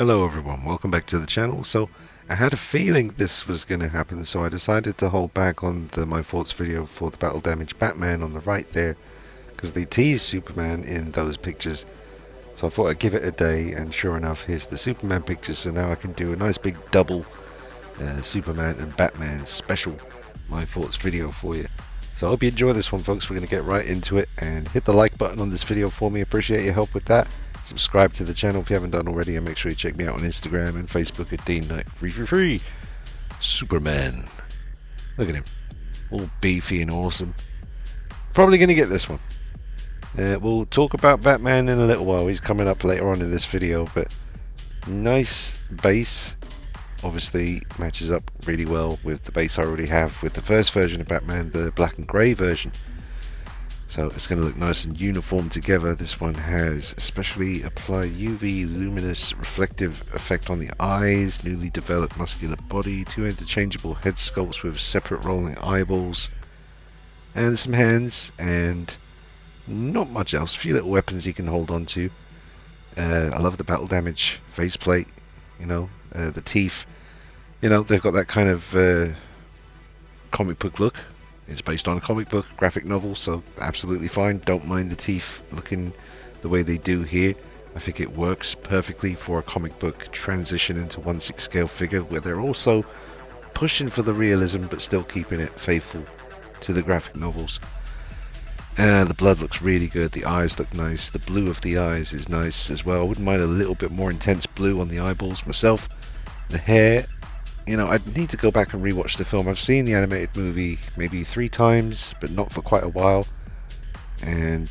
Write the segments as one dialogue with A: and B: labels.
A: Hello everyone, welcome back to the channel. So I had a feeling this was going to happen, so I decided to hold back on the My Thoughts video for the Battle Damage Batman on the right there, because they teased Superman in those pictures. So I thought I'd give it a day, and sure enough, here's the Superman pictures, so now I can do a nice big double Superman and Batman special My Thoughts video for you. So I hope you enjoy this one, folks. We're going to get right into it, and hit the like button on this video for me. Appreciate your help with that. Subscribe to the channel if you haven't done already, and make sure you check me out on Instagram and Facebook at Dean Knight free. Superman. Look at him, all beefy and awesome. Probably going to get this one. We'll talk about Batman in a little while. He's coming up later on in this video, but nice base. Obviously matches up really well with the base I already have with the first version of Batman, the black and grey version. So it's going to look nice and uniform together. This one has especially applied UV luminous reflective effect on the eyes, newly developed muscular body, two interchangeable head sculpts with separate rolling eyeballs, and some hands, and not much else. A few little weapons you can hold on to. I love the battle damage faceplate, the teeth. They've got that kind of comic book look. It's based on a comic book graphic novel, so absolutely fine. Don't mind the teeth looking the way they do here. I think it works perfectly for a comic book transition into 1/6 scale figure, where they're also pushing for the realism but still keeping it faithful to the graphic novels. The blood looks really good. The eyes look nice. The blue of the eyes is nice as well. I wouldn't mind a little bit more intense blue on the eyeballs myself. The hair, I'd need to go back and rewatch the film. I've seen the animated movie maybe 3 times, but not for quite a while, and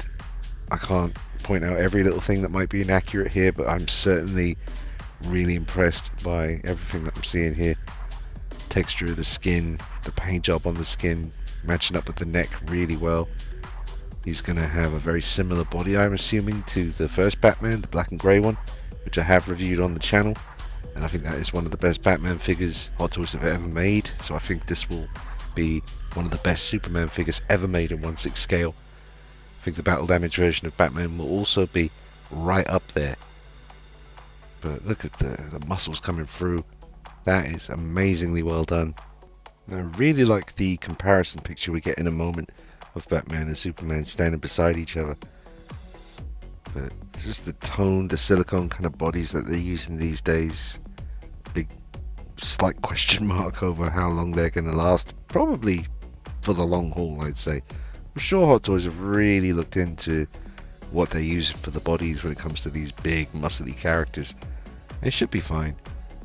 A: I can't point out every little thing that might be inaccurate here, but I'm certainly really impressed by everything that I'm seeing here. Texture of the skin, the paint job on the skin, matching up with the neck really well. He's going to have a very similar body, I'm assuming, to the first Batman, the black and grey one, which I have reviewed on the channel. And I think that is one of the best Batman figures Hot Toys have ever made. So I think this will be one of the best Superman figures ever made in 1/6 scale. I think the battle damage version of Batman will also be right up there. But look at the muscles coming through. That is amazingly well done. And I really like the comparison picture we get in a moment of Batman and Superman standing beside each other. But just the tone, the silicone kind of bodies that they're using these days. Big slight question mark over how long they're going to last. Probably for the long haul, I'd say. I'm sure Hot Toys have really looked into what they're using for the bodies when it comes to these big, muscly characters. It should be fine.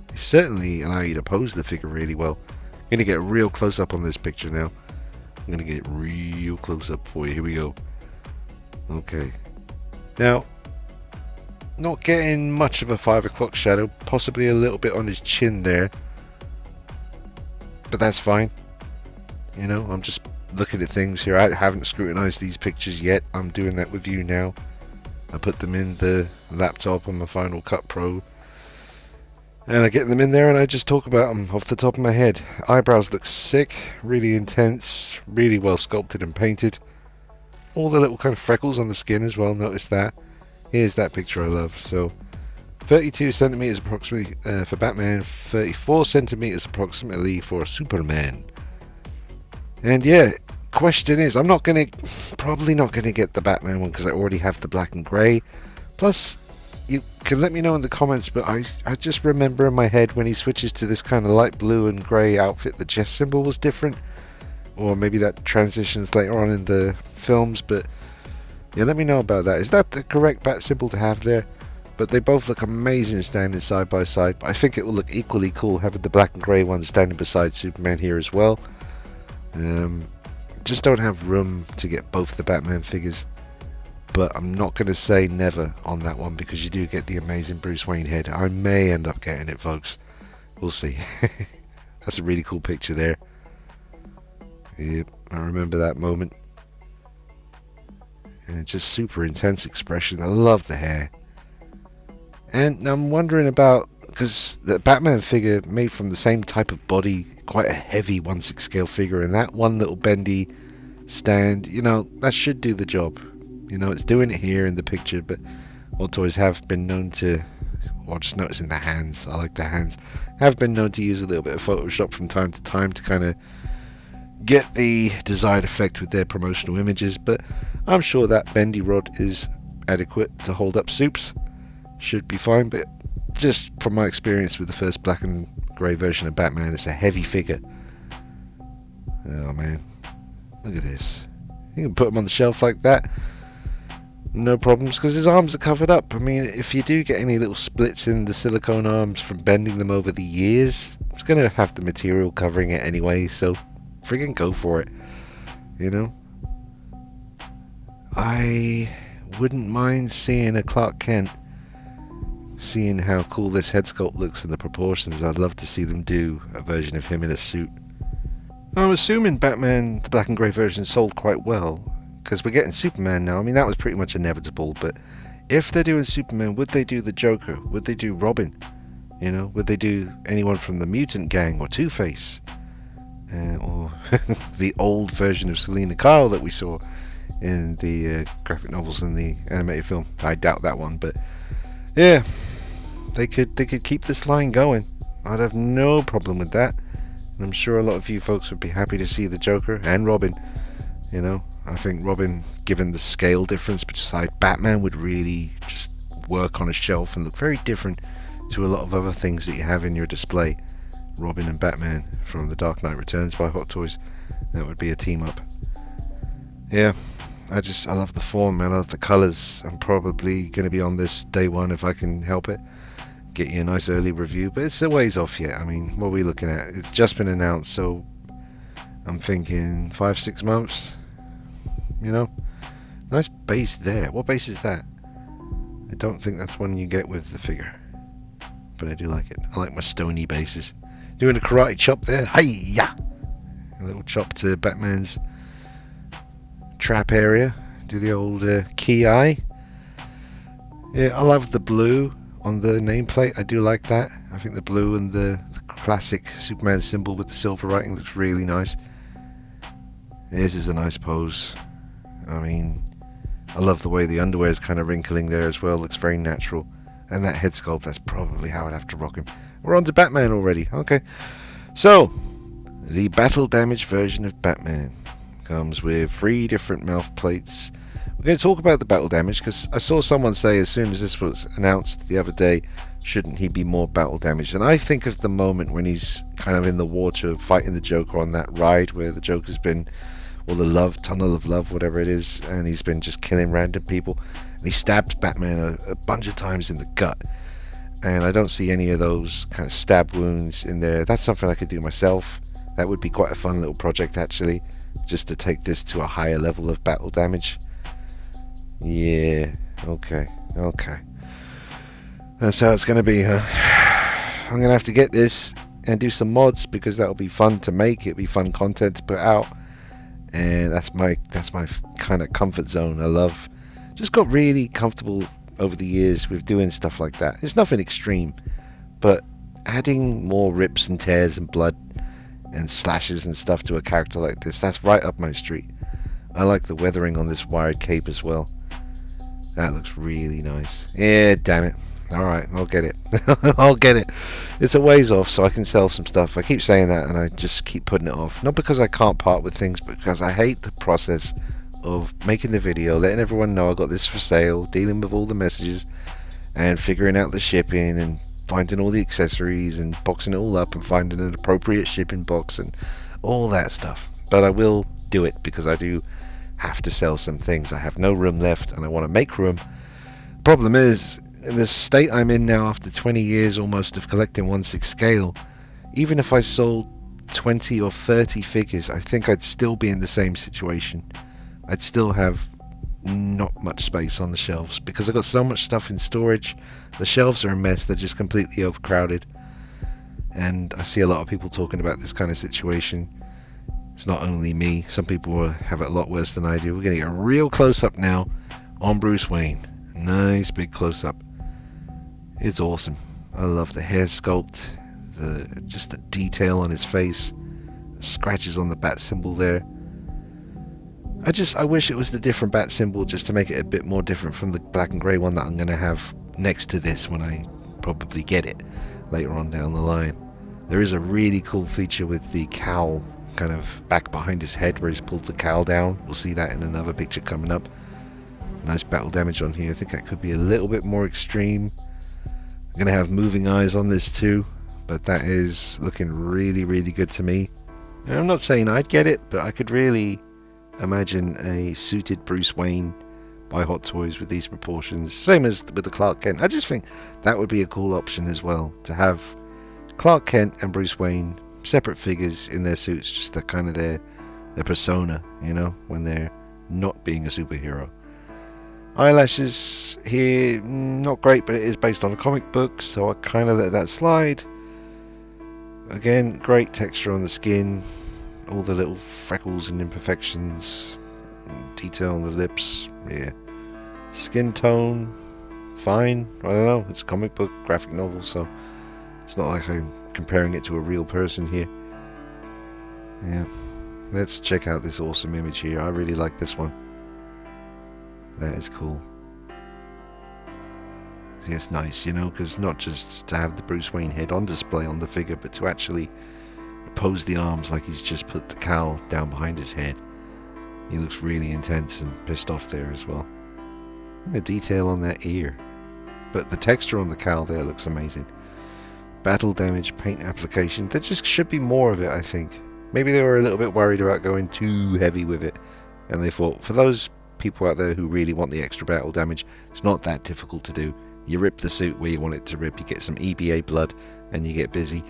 A: They certainly allow you to pose the figure really well. I'm going to get a real close up on this picture now. I'm going to get it real close up for you. Here we go. Okay. Now, not getting much of a 5 o'clock shadow, possibly a little bit on his chin there, but that's fine. I'm just looking at things here. I haven't scrutinized these pictures yet. I'm doing that with you now. I put them in the laptop on my Final Cut Pro, and I get them in there and I just talk about them off the top of my head. Eyebrows look sick, really intense, really well sculpted and painted. All the little kind of freckles on the skin as well, notice that. Here's that picture I love. So 32 centimeters approximately for Batman, 34 centimeters approximately for Superman. And yeah, question is, I'm probably not gonna get the Batman one because I already have the black and grey. Plus, you can let me know in the comments, but I just remember in my head when he switches to this kind of light blue and grey outfit, the chest symbol was different. Or maybe that transitions later on in the films, but yeah, let me know about that. Is that the correct bat symbol to have there? But they both look amazing standing side by side. But I think it will look equally cool having the black and grey one standing beside Superman here as well. Just don't have room to get both the Batman figures, but I'm not going to say never on that one, because you do get the amazing Bruce Wayne head. I may end up getting it, folks. We'll see. That's a really cool picture there. Yep, I remember that moment. And just super intense expression. I love the hair. And I'm wondering about, because the Batman figure made from the same type of body, quite a heavy 1/6 scale figure, and that one little bendy stand, that should do the job. It's doing it here in the picture, but Hot Toys have been known to Or just noticing the hands. I like the hands. Have been known to use a little bit of Photoshop from time to time to kind of get the desired effect with their promotional images, but I'm sure that bendy rod is adequate to hold up Supes. Should be fine, but just from my experience with the first black and grey version of Batman, it's a heavy figure. Oh man, look at this. You can put him on the shelf like that, no problems, because his arms are covered up. I mean, if you do get any little splits in the silicone arms from bending them over the years, it's going to have the material covering it anyway, so friggin' go for it, you know? I wouldn't mind seeing a Clark Kent, seeing how cool this head sculpt looks and the proportions. I'd love to see them do a version of him in a suit. I'm assuming Batman, the black and grey version, sold quite well, because we're getting Superman now. I mean, that was pretty much inevitable, but if they're doing Superman, would they do the Joker? Would they do Robin? You know, would they do anyone from the Mutant Gang or Two-Face? Or the old version of Selina Kyle that we saw in the graphic novels and the animated film. I doubt that one, but yeah, they could keep this line going. I'd have no problem with that. And I'm sure a lot of you folks would be happy to see the Joker and Robin. You know, I think Robin, given the scale difference beside Batman, would really just work on a shelf and look very different to a lot of other things that you have in your display. Robin and Batman from The Dark Knight Returns by Hot Toys. That would be a team up. Yeah, I love the form, man. I love the colours. I'm probably going to be on this day one if I can help it. Get you a nice early review, but it's a ways off yet. I mean, what are we looking at? It's just been announced, so I'm thinking 5-6 months. You know, nice base there. What base is that? I don't think that's one you get with the figure, but I do like it. I like my stony bases. Doing a karate chop there. Hi-ya! A little chop to Batman's trap area. Do the old key eye. Yeah, I love the blue on the nameplate. I do like that. I think the blue and the classic Superman symbol with the silver writing looks really nice. This is a nice pose. I mean, I love the way the underwear is kind of wrinkling there as well. Looks very natural. And that head sculpt, that's probably how I'd have to rock him. We're on to Batman already. Okay. So, the battle damage version of Batman comes with 3 different mouth plates. We're going to talk about the battle damage because I saw someone say as soon as this was announced the other day, shouldn't he be more battle damaged? And I think of the moment when he's kind of in the water fighting the Joker on that ride where the Joker's been, or the tunnel of love, whatever it is, and he's been just killing random people. And he stabbed Batman a bunch of times in the gut. And I don't see any of those kind of stab wounds in there. That's something I could do myself. That would be quite a fun little project actually, just to take this to a higher level of battle damage. Yeah, okay. That's how it's going to be, huh? I'm going to have to get this and do some mods because that'll be fun to make. It'll be fun content to put out. And that's my kind of comfort zone. I love, just got really comfortable over the years with doing stuff like that. It's nothing extreme, but adding more rips and tears and blood and slashes and stuff to a character like this, that's right up my street. I like the weathering on this wired cape as well. That looks really nice. Yeah, damn it. Alright, I'll get it. I'll get it. It's a ways off, so I can sell some stuff. I keep saying that and I just keep putting it off. Not because I can't part with things, but because I hate the process of making the video, letting everyone know I got this for sale, dealing with all the messages, and figuring out the shipping, and finding all the accessories, and boxing it all up, and finding an appropriate shipping box, and all that stuff. But I will do it because I do have to sell some things. I have no room left, and I want to make room. Problem is, in the state I'm in now, after 20 years almost of collecting 1/6 scale, even if I sold 20 or 30 figures, I think I'd still be in the same situation. I'd still have not much space on the shelves because I've got so much stuff in storage. The shelves are a mess. They're just completely overcrowded. And I see a lot of people talking about this kind of situation. It's not only me. Some people have it a lot worse than I do. We're going to get a real close-up now on Bruce Wayne. Nice big close-up. It's awesome. I love the hair sculpt, just the detail on his face, the scratches on the bat symbol there. I wish it was the different bat symbol just to make it a bit more different from the black and grey one that I'm going to have next to this when I probably get it later on down the line. There is a really cool feature with the cowl kind of back behind his head where he's pulled the cowl down. We'll see that in another picture coming up. Nice battle damage on here. I think that could be a little bit more extreme. I'm going to have moving eyes on this too, but that is looking really, really good to me. And I'm not saying I'd get it, but I could really imagine a suited Bruce Wayne by Hot Toys with these proportions. Same as with the Clark Kent. I just think that would be a cool option as well, to have Clark Kent and Bruce Wayne separate figures in their suits, just the kind of their persona, you know, when they're not being a superhero. Eyelashes here, not great, but it is based on a comic book, so I kind of let that slide. Again, great texture on the skin, all the little freckles and imperfections, detail on the lips, yeah. Skin tone, fine, I don't know, it's a comic book, graphic novel, so it's not like I'm comparing it to a real person here. Yeah, let's check out this awesome image here. I really like this one. That is cool. See, it's nice, you know, because not just to have the Bruce Wayne head on display on the figure, but to actually pose the arms like he's just put the cowl down behind his head. He looks really intense and pissed off there as well. And the detail on that ear. But the texture on the cowl there looks amazing. Battle damage, paint application. There just should be more of it, I think. Maybe they were a little bit worried about going too heavy with it. And they thought, for those people out there who really want the extra battle damage, it's not that difficult to do. You rip the suit where you want it to rip, you get some EBA blood, and you get busy.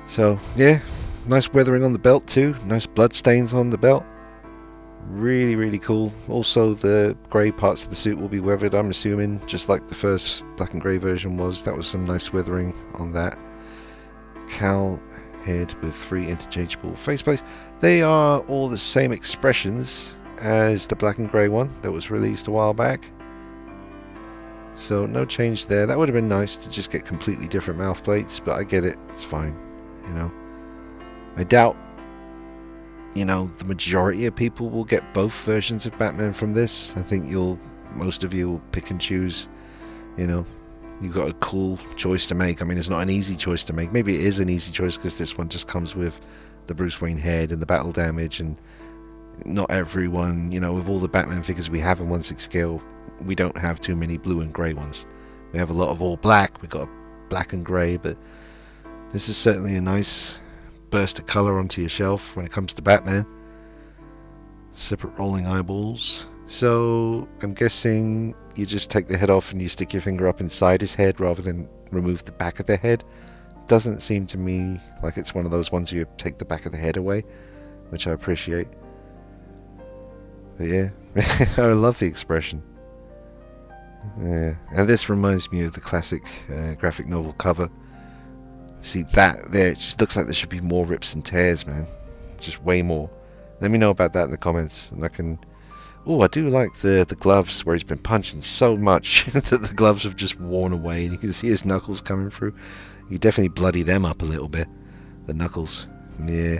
A: So, yeah, nice weathering on the belt too. Nice blood stains on the belt. Really, really cool. Also, the grey parts of the suit will be weathered, I'm assuming, just like the first black and grey version was. That was some nice weathering on that. Cowl head with 3 interchangeable faceplates. They are all the same expressions as the black and grey one that was released a while back. So no change there. That would have been nice to just get completely different mouth plates, but I get it. It's fine, you know. I doubt, you know, the majority of people will get both versions of Batman from this. I think most of you will pick and choose, you know. You've got a cool choice to make. I mean, it's not an easy choice to make. Maybe it is an easy choice because this one just comes with the Bruce Wayne head and the battle damage, and not everyone, you know, with all the Batman figures we have in 1/6 scale, we don't have too many blue and grey ones. We have a lot of all black. We've got black and grey, but this is certainly a nice burst of colour onto your shelf when it comes to Batman. Separate rolling eyeballs. So I'm guessing you just take the head off and you stick your finger up inside his head rather than remove the back of the head. Doesn't seem to me like it's one of those ones you take the back of the head away, which I appreciate. But yeah, I love the expression. Yeah, and this reminds me of the classic graphic novel cover. See that there, it just looks like there should be more rips and tears, man. Just way more. Let me know about that in the comments, and I can... Oh, I do like the gloves where he's been punching so much that the gloves have just worn away, and you can see his knuckles coming through. You definitely bloody them up a little bit, the knuckles. Yeah,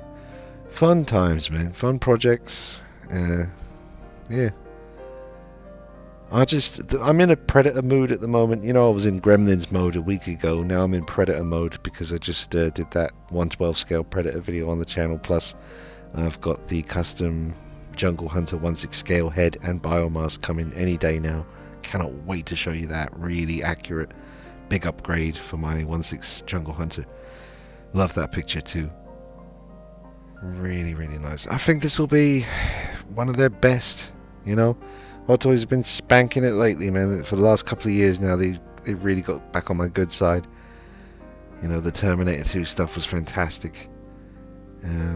A: fun times, man. Fun projects. Yeah. I'm in a Predator mood at the moment. You know, I was in Gremlins mode a week ago. Now I'm in Predator mode because I just did that 1/12 scale Predator video on the channel. Plus, I've got the custom Jungle Hunter 1/6 scale head and biomask coming any day now. Cannot wait to show you that. Really accurate, big upgrade for my 1/6 Jungle Hunter. Love that picture too. Really, really nice. I think this will be one of their best, you know. Hot Toys have been spanking it lately, man. For the last couple of years now, they really got back on my good side. You know, the Terminator 2 stuff was fantastic.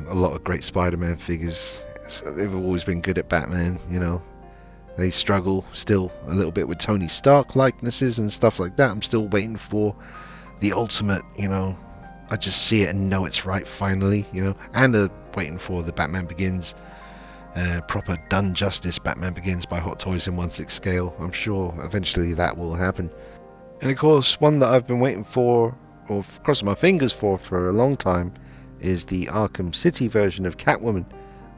A: A lot of great Spider-Man figures. So they've always been good at Batman, you know. They struggle still a little bit with Tony Stark likenesses and stuff like that. I'm still waiting for the ultimate, you know. I just see it and know it's right finally, you know. And waiting for the Batman Begins. Proper done justice Batman Begins by Hot Toys in 1/6 scale. I'm sure eventually that will happen. And of course, one that I've been waiting for, or crossing my fingers for a long time, is the Arkham City version of Catwoman.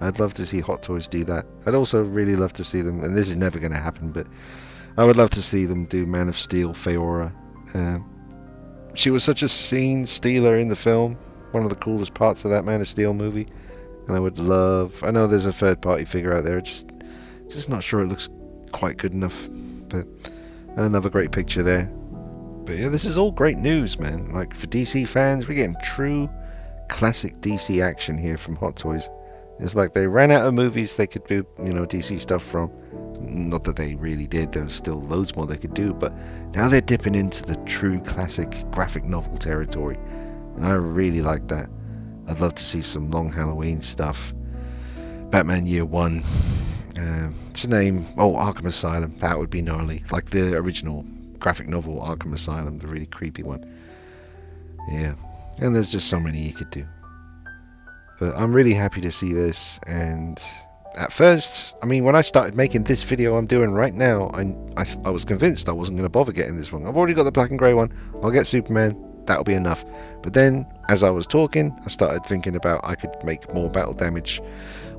A: I'd love to see Hot Toys do that. I'd also really love to see them, and this is never going to happen, but I would love to see them do Man of Steel, Feora. she was such a scene stealer in the film. One of the coolest parts of that Man of Steel movie. And I would love... I know there's a third party figure out there, just not sure it looks quite good enough. But another great picture there. But yeah, this is all great news, man. Like, for DC fans, we're getting true classic DC action here from Hot Toys. It's like they ran out of movies they could do, you know, DC stuff from. Not that they really did, there was still loads more they could do, but now they're dipping into the true classic graphic novel territory, and I really like that. I'd love to see some Long Halloween stuff, Batman Year One, to name, Arkham Asylum, that would be gnarly, like the original graphic novel Arkham Asylum, the really creepy one. Yeah, and there's just so many you could do. But I'm really happy to see this, and at first, I mean, when I started making this video I'm doing right now, I was convinced I wasn't going to bother getting this one. I've already got the black and grey one, I'll get Superman, that'll be enough. But then, as I was talking, I started thinking about I could make more battle damage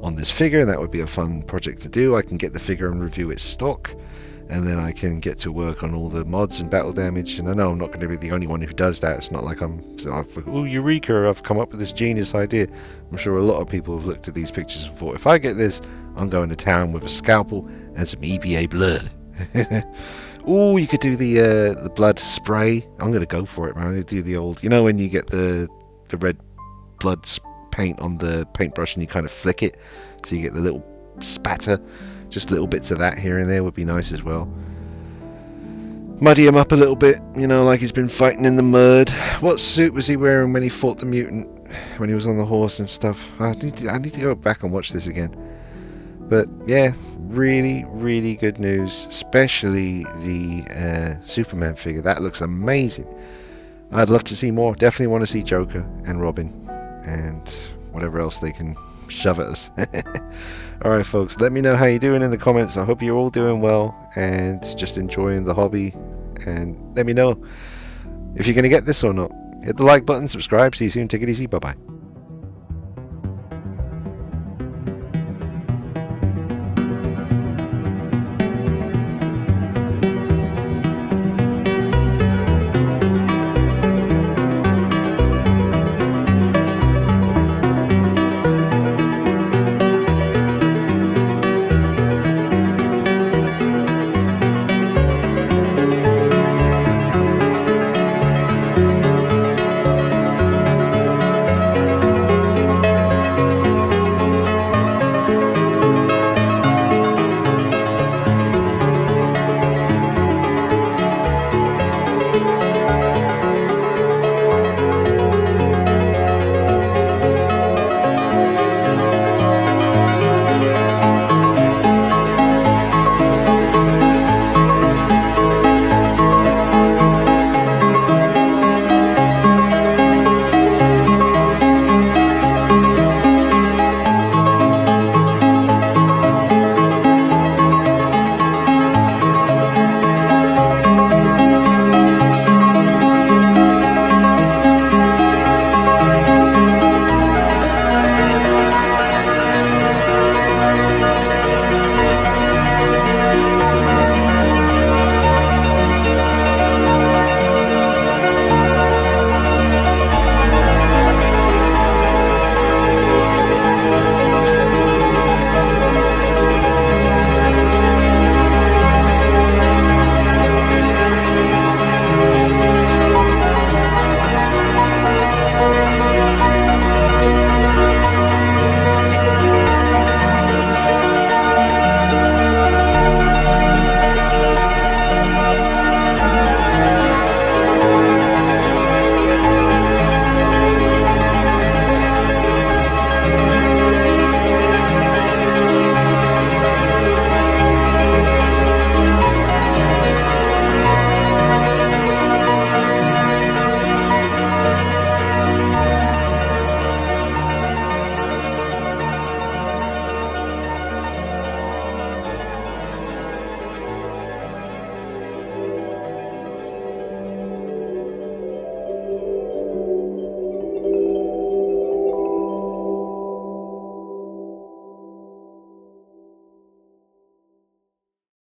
A: on this figure, and that would be a fun project to do. I can get the figure and review its stock, and then I can get to work on all the mods and battle damage. And I know I'm not going to be the only one who does that. It's not like oh, eureka, I've come up with this genius idea. I'm sure a lot of people have looked at these pictures and thought, if I get this, I'm going to town with a scalpel and some EPA blood. Oh, you could do the blood spray. I'm going to go for it, man. I'm going to do the old, you know, when you get the red blood paint on the paintbrush and you kind of flick it so you get the little spatter. Just little bits of that here and there would be nice as well. Muddy him up a little bit, you know, like he's been fighting in the mud. What suit was he wearing when he fought the mutant? When he was on the horse and stuff? I need to go back and watch this again. But yeah, really, really good news. Especially the Superman figure. That looks amazing. I'd love to see more. Definitely want to see Joker and Robin. And whatever else they can shove at us. Alright folks, let me know how you're doing in the comments. I hope you're all doing well and just enjoying the hobby, and let me know if you're going to get this or not. Hit the like button, subscribe, see you soon, take it easy, bye bye.